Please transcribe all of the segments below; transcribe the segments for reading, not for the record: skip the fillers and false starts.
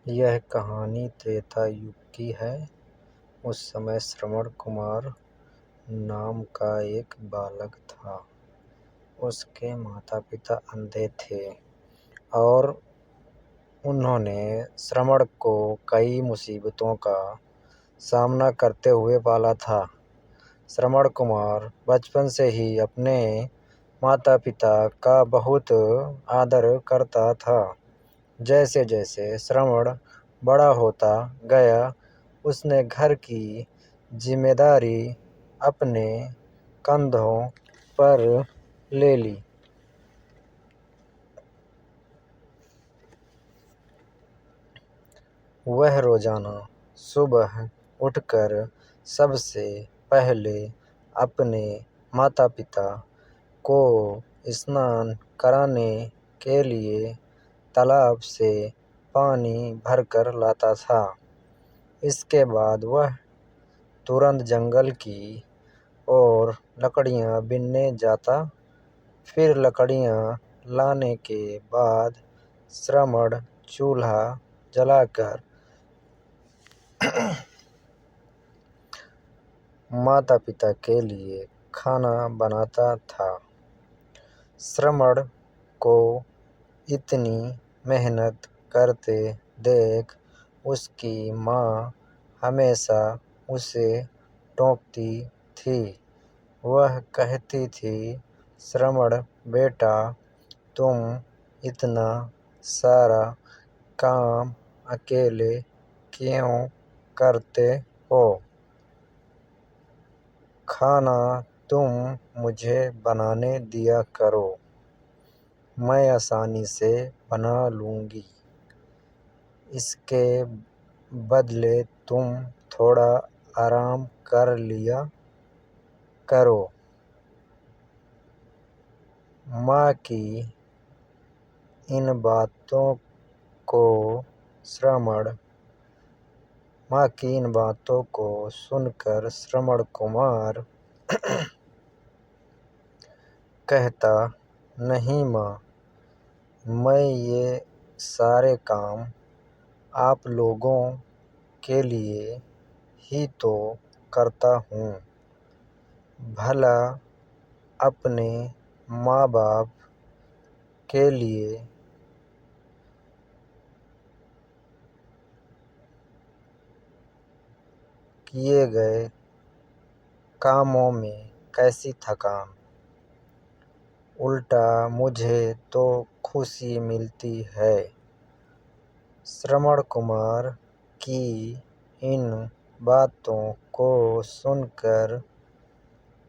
यह कहानी त्रेता युग की है। उस समय श्रवण कुमार नाम का एक बालक था। उसके माता पिता अंधे थे और उन्होंने श्रवण को कई मुसीबतों का सामना करते हुए पाला था। श्रवण कुमार बचपन से ही अपने माता पिता का बहुत आदर करता था। जैसे जैसे श्रवण बड़ा होता गया, उसने घर की जिम्मेदारी अपने कंधों पर ले ली। वह रोजाना सुबह उठकर सबसे पहले अपने माता पिता को स्नान कराने के लिए तालाब से पानी भरकर लाता था। इसके बाद वह तुरंत जंगल की ओर लकड़ियाँ बीनने जाता। फिर लकड़ियाँ लाने के बाद श्रवण चूल्हा जलाकर माता पिता के लिए खाना बनाता था। श्रवण को इतनी मेहनत करते देख उसकी माँ हमेशा उसे टोकती थी। वह कहती थी, श्रवण बेटा, तुम इतना सारा काम अकेले क्यों करते हो? खाना तुम मुझे बनाने दिया करो, मैं आसानी से बना लूँगी। इसके बदले तुम थोड़ा आराम कर लिया करो। माँ की इन बातों को सुनकर श्रवण कुमार कहता, नहीं माँ, मैं ये सारे काम आप लोगों के लिए ही तो करता हूँ। भला अपने माँ बाप के लिए किए गए कामों में कैसी थकान, उल्टा मुझे तो खुशी मिलती है। श्रवण कुमार की इन बातों को सुनकर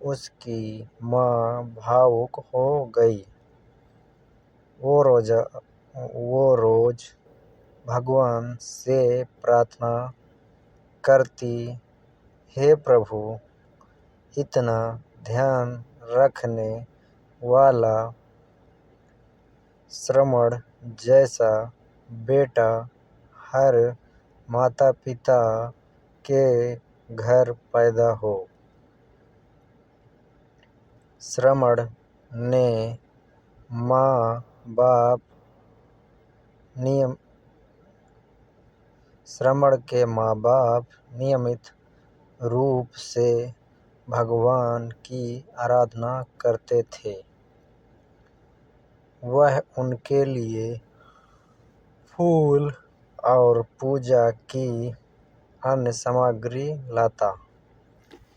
उसकी माँ भावुक हो गई। वो रोज भगवान से प्रार्थना करती, हे प्रभु, इतना ध्यान रखने वाला श्रवण जैसा बेटा हर माता पिता के घर पैदा हो। श्रवण के माँ बाप नियमित रूप से भगवान की आराधना करते थे। वह उनके लिए फूल और पूजा की अन्य सामग्री लाता,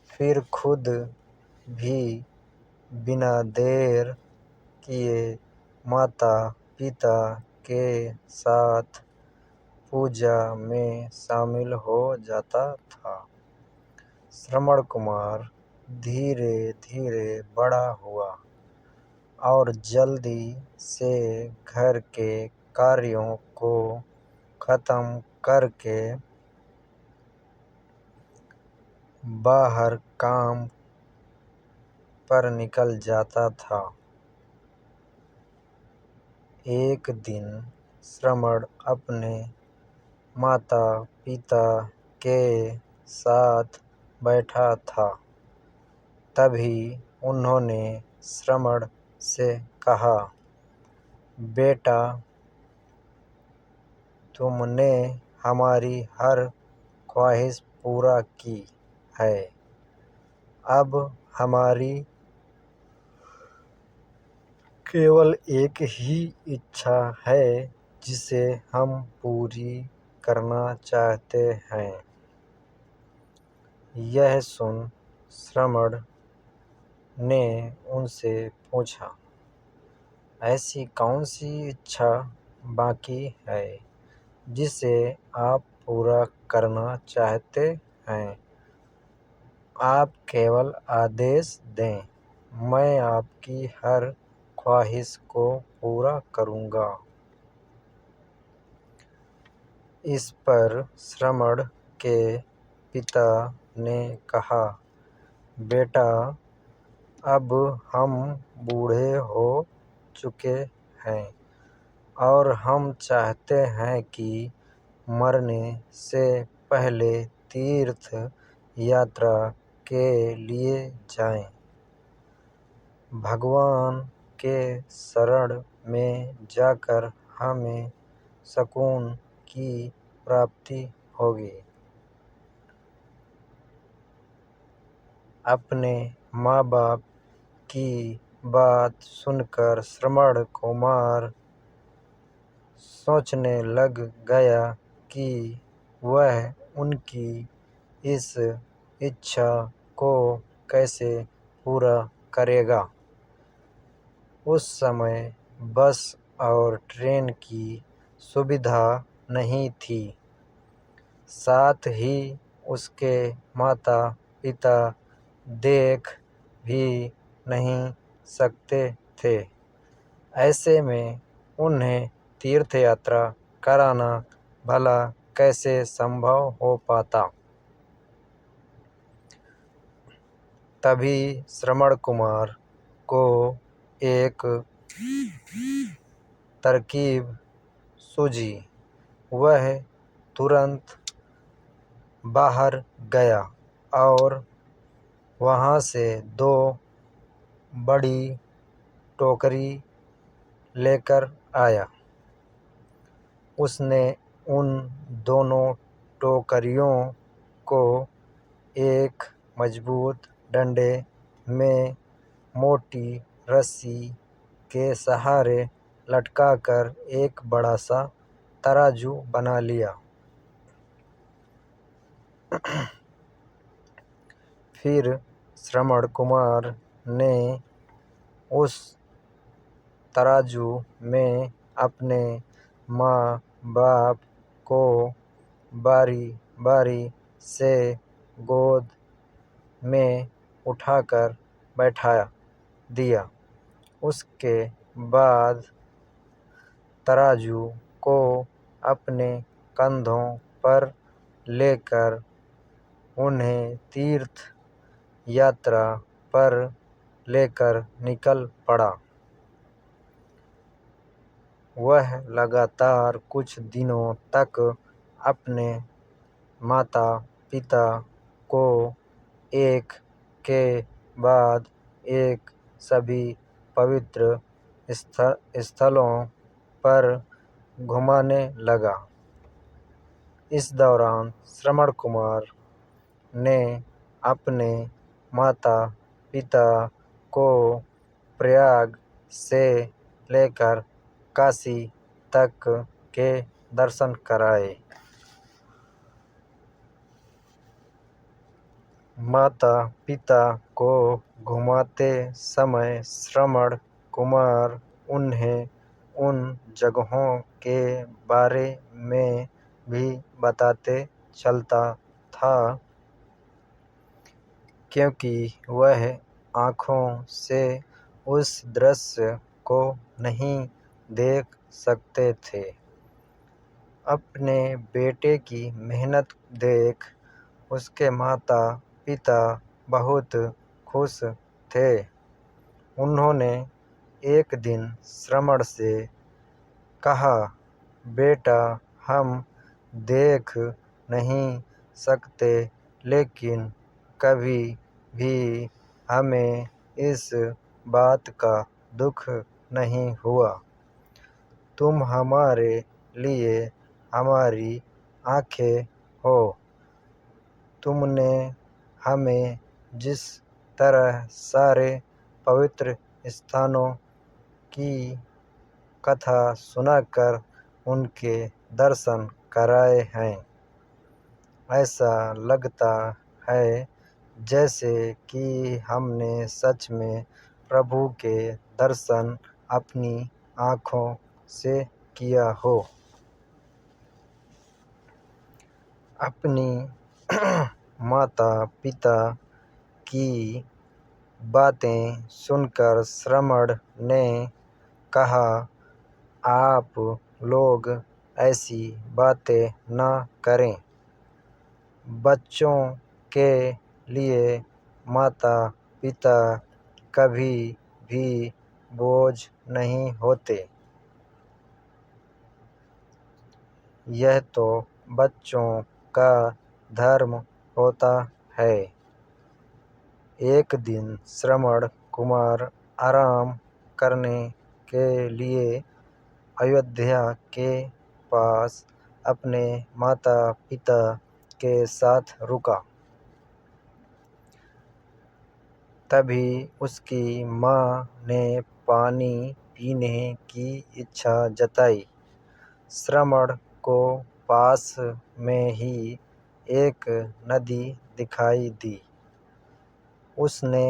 फिर खुद भी बिना देर किए माता पिता के साथ पूजा में शामिल हो जाता था। श्रवण कुमार धीरे धीरे बड़ा हुआ और जल्दी से घर के कार्यों को खत्म करके बाहर काम पर निकल जाता था। एक दिन श्रवण अपने माता पिता के साथ बैठा था। तभी उन्होंने श्रवण से कहा, बेटा, तुमने हमारी हर ख्वाहिश पूरा की है। अब हमारी केवल एक ही इच्छा है जिसे हम पूरी करना चाहते हैं। यह सुन श्रमण ने उनसे पूछा, ऐसी कौन सी इच्छा बाकी है जिसे आप पूरा करना चाहते हैं? आप केवल आदेश दें, मैं आपकी हर ख्वाहिश को पूरा करूँगा। इस पर श्रमण के पिता ने कहा, बेटा, अब हम बूढ़े हो चुके हैं और हम चाहते हैं कि मरने से पहले तीर्थ यात्रा के लिए जाएं। भगवान के शरण में जाकर हमें सुकून की प्राप्ति होगी। अपने माँ बाप की बात सुनकर श्रमण कुमार सोचने लग गया कि वह उनकी इस इच्छा को कैसे पूरा करेगा। उस समय बस और ट्रेन की सुविधा नहीं थी। साथ ही उसके माता पिता देख भी नहीं सकते थे। ऐसे में उन्हें तीर्थ यात्रा कराना भला कैसे संभव हो पाता। तभी श्रमण कुमार को एक तरकीब सूझी। वह तुरंत बाहर गया और वहाँ से 2 बड़ी टोकरी लेकर आया। उसने उन दोनों टोकरियों को एक मजबूत डंडे में मोटी रस्सी के सहारे लटकाकर एक बड़ा सा तराजू बना लिया। फिर श्रमण कुमार ने उस तराजू में अपने माँ बाप को बारी बारी से गोद में उठाकर बैठा दिया। उसके बाद तराजू को अपने कंधों पर लेकर उन्हें तीर्थ यात्रा पर लेकर निकल पड़ा। वह लगातार कुछ दिनों तक अपने माता पिता को एक के बाद एक सभी पवित्र स्थलों पर घुमाने लगा। इस दौरान श्रमण कुमार ने अपने माता पिता को प्रयाग से लेकर काशी तक के दर्शन कराए। माता पिता को घुमाते समय श्रमण कुमार उन्हें उन जगहों के बारे में भी बताते चलता था, क्योंकि वह आँखों से उस दृश्य को नहीं देख सकते थे। अपने बेटे की मेहनत देख उसके माता पिता बहुत खुश थे। उन्होंने एक दिन श्रमण से कहा, बेटा, हम देख नहीं सकते, लेकिन कभी भी हमें इस बात का दुख नहीं हुआ। तुम हमारे लिए हमारी आंखें हो। तुमने हमें जिस तरह सारे पवित्र स्थानों की कथा सुनाकर उनके दर्शन कराए हैं, ऐसा लगता है जैसे कि हमने सच में प्रभु के दर्शन अपनी आँखों से किया हो। अपनी माता पिता की बातें सुनकर श्रमण ने कहा, आप लोग ऐसी बातें न करें। बच्चों के लिए माता पिता कभी भी बोझ नहीं होते। यह तो बच्चों का धर्म होता है। एक दिन श्रमण कुमार आराम करने के लिए अयोध्या के पास अपने माता पिता के साथ रुका। तभी उसकी माँ ने पानी पीने की इच्छा जताई। श्रमण को पास में ही एक नदी दिखाई दी। उसने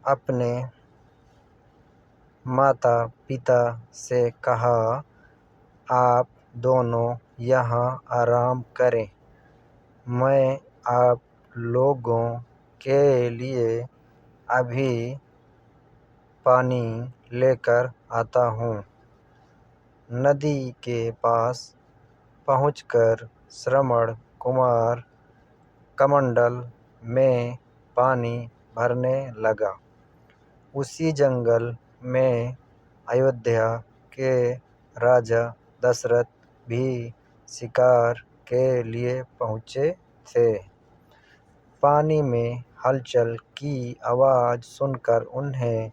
अपने माता पिता से कहा, आप दोनों यहाँ आराम करें, मैं आप लोगों के लिए अभी पानी लेकर आता हूँ। नदी के पास पहुँचकर श्रमण कुमार कमंडल में पानी भरने लगा। उसी जंगल में अयोध्या के राजा दशरथ भी शिकार के लिए पहुँचे थे। पानी में हलचल की आवाज़ सुनकर उन्हें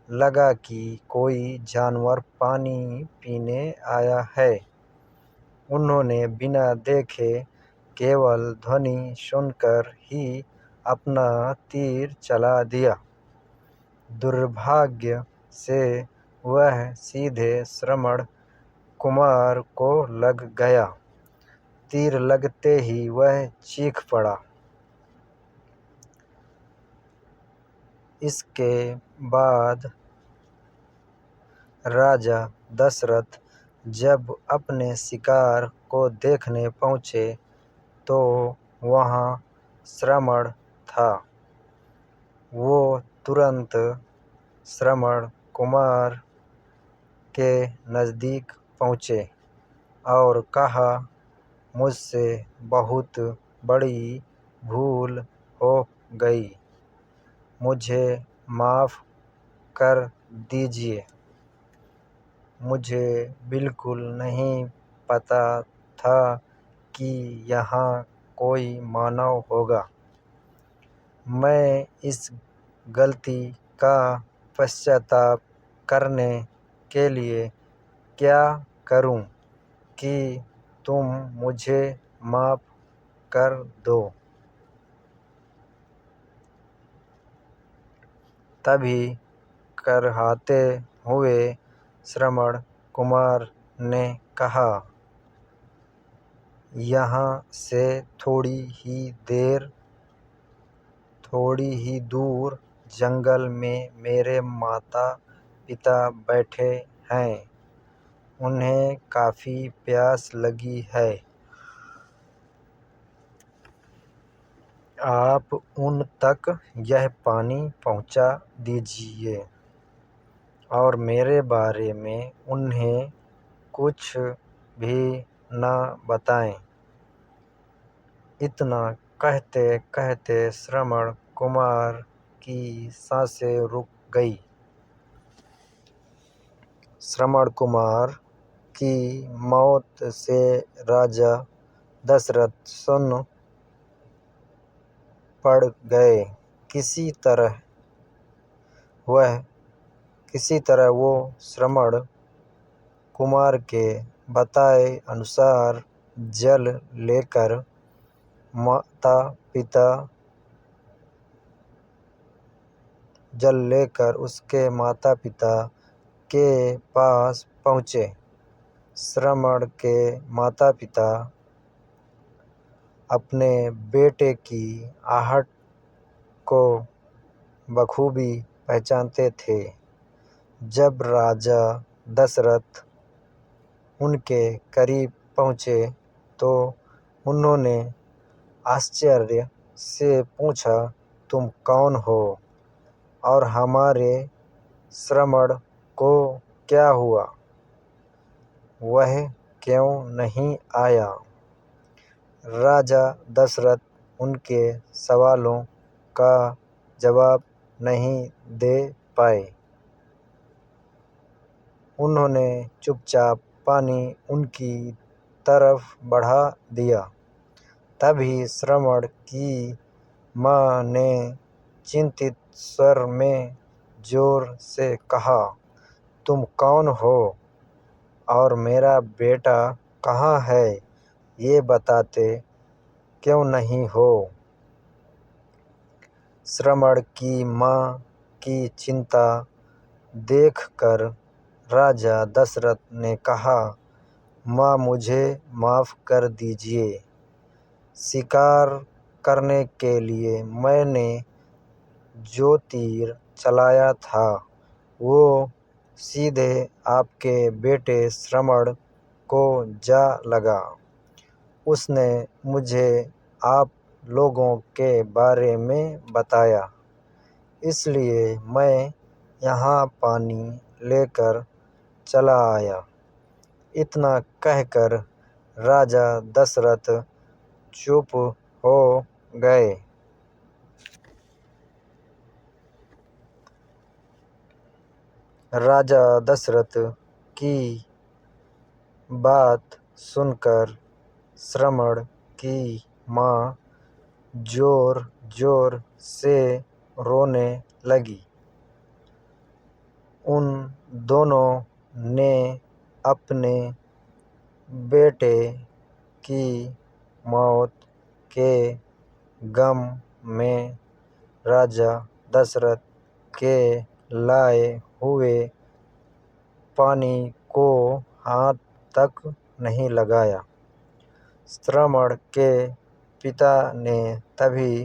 लगा कि कोई जानवर पानी पीने आया है। उन्होंने बिना देखे केवल ध्वनि सुनकर ही अपना तीर चला दिया। दुर्भाग्य से वह सीधे श्रमण कुमार को लग गया। तीर लगते ही वह चीख पड़ा। इसके बाद राजा दशरथ जब अपने शिकार को देखने पहुँचे तो वहाँ श्रमण था। वो तुरंत श्रमण कुमार के नज़दीक पहुँचे और कहा, मुझसे बहुत बड़ी भूल हो गई, मुझे माफ़ कर दीजिए। मुझे बिल्कुल नहीं पता था कि यहाँ कोई मानव होगा। मैं इस गलती का पश्चाताप करने के लिए क्या करूं कि तुम मुझे माफ़ कर दो। तभी करहाते हुए श्रमण कुमार ने कहा, यहाँ से थोड़ी ही दूर जंगल में मेरे माता पिता बैठे हैं। उन्हें काफ़ी प्यास लगी है। आप उन तक यह पानी पहुँचा दीजिए और मेरे बारे में उन्हें कुछ भी न बताएं। इतना कहते कहते श्रमण कुमार की सांसें रुक गई। श्रमण कुमार की मौत से राजा दशरथ सुन्न पड़ गए। किसी तरह वो श्रमण कुमार के बताए अनुसार जल लेकर उसके माता पिता के पास पहुँचे। श्रमण के माता पिता अपने बेटे की आहट को बखूबी पहचानते थे। जब राजा दशरथ उनके करीब पहुँचे तो उन्होंने आश्चर्य से पूछा, तुम कौन हो और हमारे श्रमण को क्या हुआ? वह क्यों नहीं आया? राजा दशरथ उनके सवालों का जवाब नहीं दे पाए। उन्होंने चुपचाप पानी उनकी तरफ बढ़ा दिया। तभी श्रमण की माँ ने चिंतित स्वर में जोर से कहा, तुम कौन हो और मेरा बेटा कहाँ है, ये बताते क्यों नहीं हो? श्रमण की माँ की चिंता देखकर राजा दशरथ ने कहा, माँ मुझे माफ़ कर दीजिए। शिकार करने के लिए मैंने जो तीर चलाया था वो सीधे आपके बेटे श्रमण को जा लगा। उसने मुझे आप लोगों के बारे में बताया, इसलिए मैं यहाँ पानी लेकर चला आया। इतना कहकर राजा दशरथ चुप हो गए। राजा दशरथ की बात सुनकर श्रमण की माँ जोर जोर से रोने लगी। उन दोनों ने अपने बेटे की मौत के गम में राजा दशरथ के लाए हुए पानी को हाथ तक नहीं लगाया। श्रमण के पिता ने तभी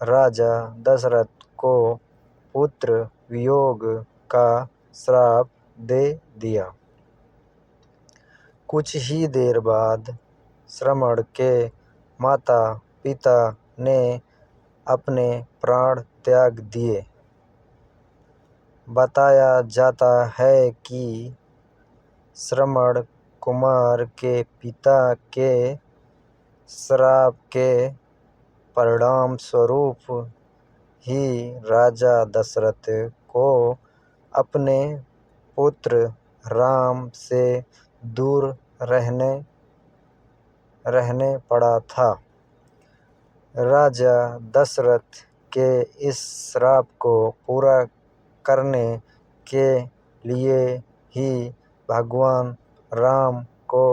राजा दशरथ को पुत्र वियोग का श्राप दे दिया। कुछ ही देर बाद श्रमण के माता पिता ने अपने प्राण त्याग दिए। बताया जाता है कि श्रमण कुमार के पिता के श्राप के परिणाम स्वरूप ही राजा दशरथ को अपने पुत्र राम से दूर रहने पड़ा था। राजा दशरथ के इस श्राप को पूरा करने के लिए ही भगवान राम को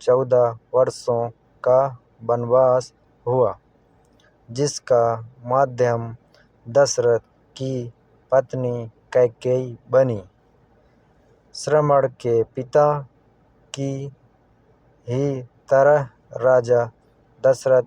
14 वर्षों का वनवास हुआ, जिसका माध्यम दशरथ की पत्नी कैकेयी बनी। श्रमण के पिता की ही तरह राजा दशरथ